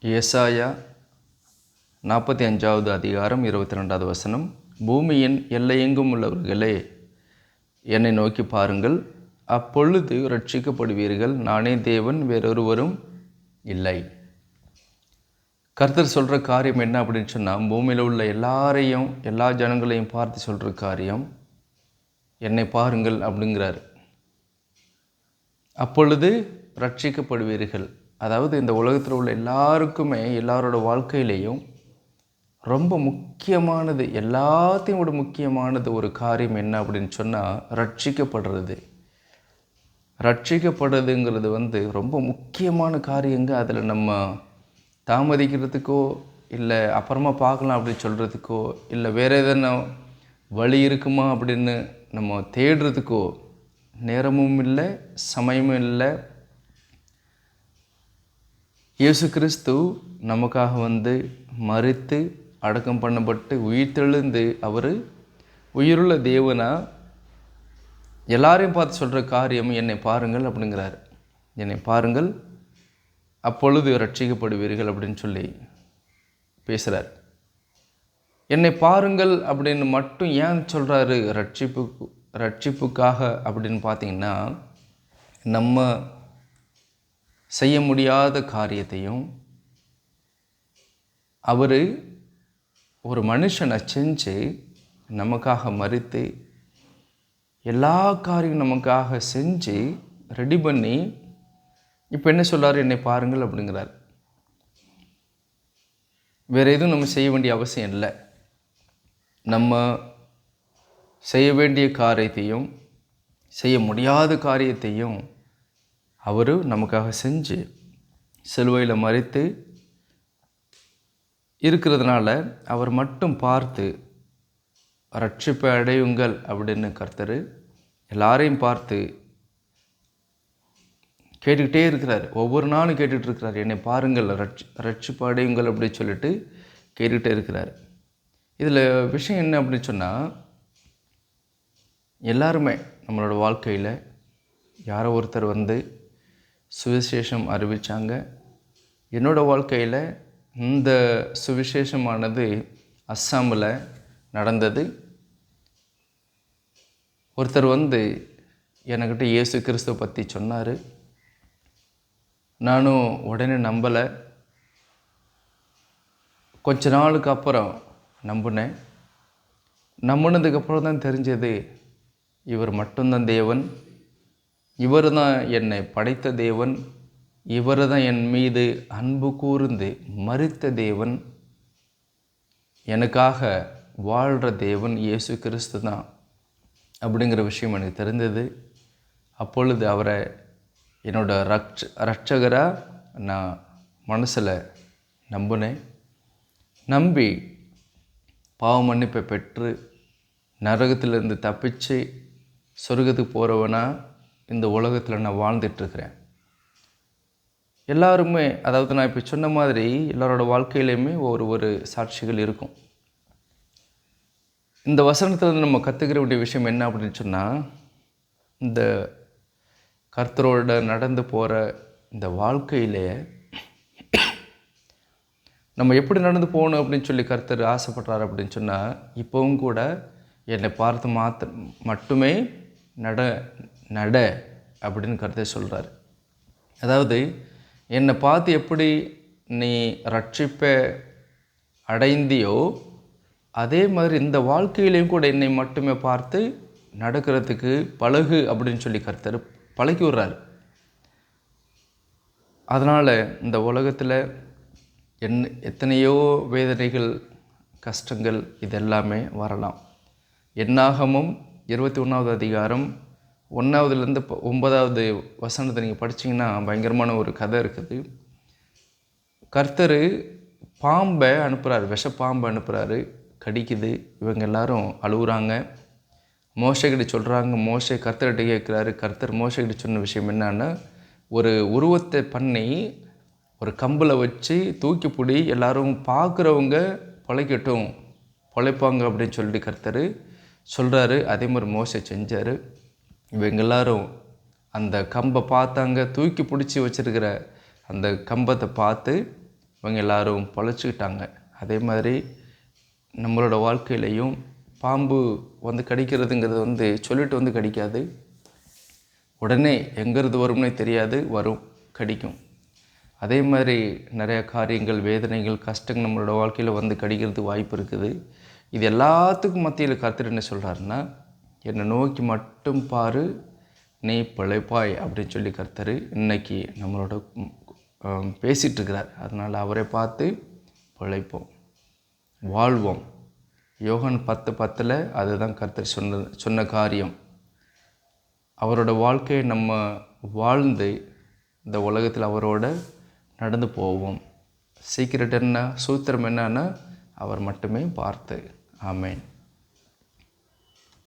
ஏசாயா 45வது அதிகாரம் 22வது வசனம். பூமியின் எல்லையெங்கும் உள்ளவர்களே, என்னை நோக்கி பாருங்கள், அப்பொழுது ரட்சிக்கப்படுவீர்கள். நானே தேவன், வேறொருவரும் இல்லை. கர்த்தர் சொல்கிற காரியம் என்ன அப்படின்னு சொன்னால், பூமியில் உள்ள எல்லாரையும் எல்லா ஜனங்களையும் பார்த்து சொல்கிற காரியம், என்னை பாருங்கள் அப்படிங்கிறார். அப்பொழுது ரட்சிக்கப்படுவீர்கள். அதாவது இந்த உலகத்தில் உள்ள எல்லாருக்குமே, எல்லாரோட வாழ்க்கையிலையும் ரொம்ப முக்கியமானது, எல்லாத்தையும் விட முக்கியமானது ஒரு காரியம் என்ன அப்படின்னு சொன்னால், ரட்சிக்கப்படுறது. ரட்சிக்கப்படுறதுங்கிறது ரொம்ப முக்கியமான காரியங்க. அதில் நம்ம தாமதிக்கிறதுக்கோ, இல்லை அப்புறமா பார்க்கலாம் அப்படின்னு சொல்கிறதுக்கோ, இல்லை வேறு எதனா வழி இருக்குமா அப்படின்னு நம்ம தேடுறதுக்கோ நேரமும் இல்லை, சமயமும் இல்லை. இயேசு கிறிஸ்து நமக்காக மரித்து அடக்கம் பண்ணப்பட்டு உயிர்த்தெழுந்து அவர் உயிருள்ள தேவனா எல்லாரையும் பார்த்து சொல்கிற காரியம், என்னை பாருங்கள் அப்படிங்கிறார். என்னை பாருங்கள், அப்பொழுது ரட்சிக்கப்படுவீர்கள் அப்படின்னு சொல்லி பேசுகிறார். என்னை பாருங்கள் அப்படின்னு மட்டும் ஏன் சொல்கிறாரு? ரட்சிப்புக்காக அப்படின்னு பார்த்தீங்கன்னா, நம்ம செய்ய முடியாத காரியத்தையும் அவர் ஒரு மனுஷனை செஞ்சு நமக்காக மரித்து எல்லா காரியம் நமக்காக செஞ்சு ரெடி பண்ணி இப்போ என்ன சொல்கிறார்? என்னை பாருங்கள் அப்படிங்கிறார். வேறு எதுவும் நம்ம செய்ய வேண்டிய அவசியம் இல்லை. நம்ம செய்ய வேண்டிய காரியத்தையும் செய்ய முடியாத காரியத்தையும் அவர் நமக்காக செஞ்சு சிலுவையில் மரித்து இருக்கிறதுனால அவர் மட்டும் பார்த்து ரட்சிப்பை அடையுங்கள் அப்படின்னு கர்த்தர் எல்லாரையும் பார்த்து கேட்டுக்கிட்டே இருக்கிறார். ஒவ்வொரு நாளும் கேட்டுட்ருக்கிறார், என்னை பாருங்கள், ரட்சிப்பு அடையுங்கள் அப்படின்னு சொல்லிட்டு கேட்டுக்கிட்டே இருக்கிறார். இதில் விஷயம் என்ன அப்படின்னு சொன்னால், எல்லாருமே நம்மளோட வாழ்க்கையில் யாரோ ஒருத்தர் சுவிசேஷம் அறிவித்தாங்க. என்னோடய வாழ்க்கையில் இந்த சுவிசேஷமானது அஸ்ஸாமில் நடந்தது. ஒருத்தர் என்கிட்ட இயேசு கிறிஸ்துவை பற்றி சொன்னார். நானும் உடனே நம்பலை. கொஞ்ச நாளுக்கு அப்புறம் நம்பினேன். நம்பினதுக்கப்புறம் தான் தெரிஞ்சது, இவர் மட்டும்தான் தேவன், இவர் தான் என்னை படைத்த தேவன், இவர் தான் என் மீது அன்பு கூர்ந்து மரித்த தேவன், எனக்காக வாழ்கிற தேவன் இயேசு கிறிஸ்து தான் அப்படிங்கிற விஷயம் எனக்கு தெரிந்தது. அப்பொழுது அவரை என்னோட ரட்சகராக நான் மனசில் நம்பினேன். நம்பி பாவ மன்னிப்பை பெற்று நரகத்திலிருந்து தப்பிச்சு சொர்க்கத்துக்கு போகிறவனா இந்த உலகத்தில் நான் வாழ்ந்துட்டுருக்கிறேன். எல்லாருமே, அதாவது நான் இப்போ சொன்ன மாதிரி எல்லாரோட வாழ்க்கையிலையுமே ஒரு சாட்சிகள் இருக்கும். இந்த வசனத்தில் நம்ம கற்றுக்கிற வேண்டிய விஷயம் என்ன அப்படின்னு சொன்னால், இந்த கர்த்தரோட நடந்து போகிற இந்த வாழ்க்கையிலே நம்ம எப்படி நடந்து போகணும் அப்படின்னு சொல்லி கர்த்தர் ஆசைப்படுறாரு அப்படின்னு சொன்னால், இப்போவும் கூட என்னை பார்த்து மட்டுமே நட அப்படின்னு கர்த்தர் சொல்கிறார். அதாவது என்னை பார்த்து எப்படி நீ ரட்சிப்பை அடைந்தியோ, அதே மாதிரி இந்த வாழ்க்கையிலையும் கூட என்னை மட்டுமே பார்த்து நடக்கிறதுக்கு பழகு அப்படின்னு சொல்லி கர்த்தர் பழக்கி விடுறாரு. அதனால் இந்த உலகத்தில் எத்தனையோ வேதனைகள், கஷ்டங்கள் இதெல்லாமே வரலாம். என்னாகமும் 21வது அதிகாரம் 1வதுலேருந்து 9வது வசனத்தை நீங்கள் படிச்சிங்கன்னா பயங்கரமான ஒரு கதை இருக்குது. கர்த்தர் பாம்பை அனுப்புகிறாரு, விஷப்பாம்பை அனுப்புகிறாரு, கடிக்குது. இவங்க எல்லாரும் அழுகுறாங்க. மோசைக்கிட்ட சொல்கிறாங்க. மோசை கர்த்தர்கிட்ட கேட்குறாரு. கர்த்தர் மோசைக்கிட்ட சொன்ன விஷயம் என்னன்னா, ஒரு உருவத்தை பண்ணி ஒரு கம்பில் வச்சு தூக்கி பிடி, எல்லோரும் பார்க்குறவங்க பொழைப்பாங்க அப்படின்னு சொல்லிட்டு கர்த்தர் சொல்கிறாரு. அதே மாதிரி மோசை செஞ்சார். இவங்க எல்லாரும் அந்த கம்பை பார்த்தாங்க. தூக்கி பிடிச்சி வச்சுருக்கிற அந்த கம்பத்தை பார்த்து இவங்க எல்லாரும் பொழைச்சிக்கிட்டாங்க. அதே மாதிரி நம்மளோட வாழ்க்கையிலையும் பாம்பு வந்து கடிக்கிறதுங்கிறது வந்து சொல்லிட்டு வந்து கடிக்காது. உடனே எங்கேருந்து வரும்னே தெரியாது, வரும், கடிக்கும். அதே மாதிரி நிறையா காரியங்கள், வேதனைகள், கஷ்டங்கள் நம்மளோட வாழ்க்கையில் வந்து கடிக்கிறதுக்கு வாய்ப்பு இருக்குது. இது எல்லாத்துக்கும் மத்தியில் கர்த்தர் என்ன சொல்கிறாருன்னா, என்னை நோக்கி மட்டும் பாரு, நீ பிழைப்பாய் அப்படின்னு சொல்லி கர்த்தர் இன்னைக்கு நம்மளோட பேசிகிட்ருக்கிறார். அதனால் அவரை பார்த்து பிழைப்போம், வாழ்வோம். யோகான் 10:10 அதுதான் கர்த்தர் சொன்ன காரியம். அவரோட வாழ்க்கையை நம்ம வாழ்ந்து இந்த உலகத்தில் அவரோட நடந்து போவோம். சீக்கிரம் என்ன, சூத்திரம் என்னன்னா அவர் மட்டுமே பார்த்து. ஆமென்.